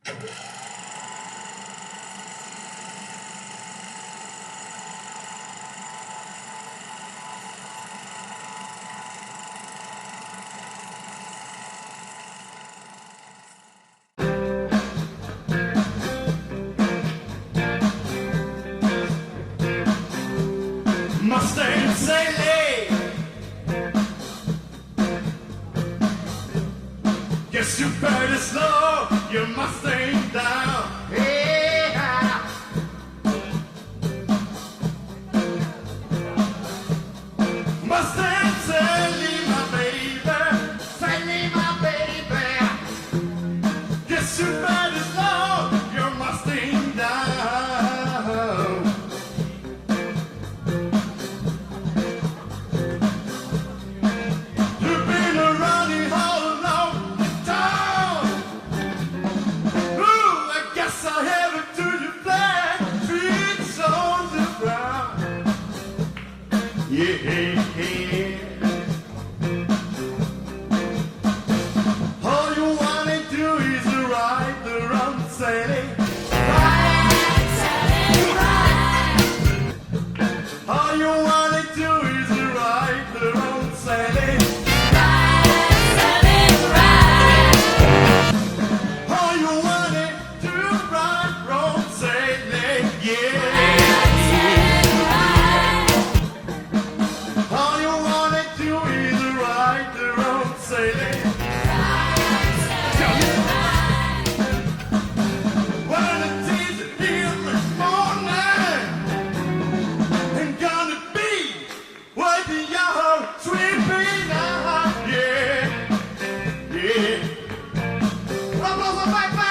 Mustang sailing. Guess you better slow your Mustang down. Yeah. Mustang sailing, my baby, sailing, my baby. Guess you better slow your Mustang down. You've been running all along the town. Ooh, I guess I'll have it to your flag, feet on the ground. Yeah. All you wanna do is ride the round sailing. All you wanna do is ride the round sailing. All you wanna do ride road sailing, yeah. All you wanna do is ride the road sailing. One of these in the morning, and gonna be wiping your sweet feet out, yeah, yeah. Vamos a bailar.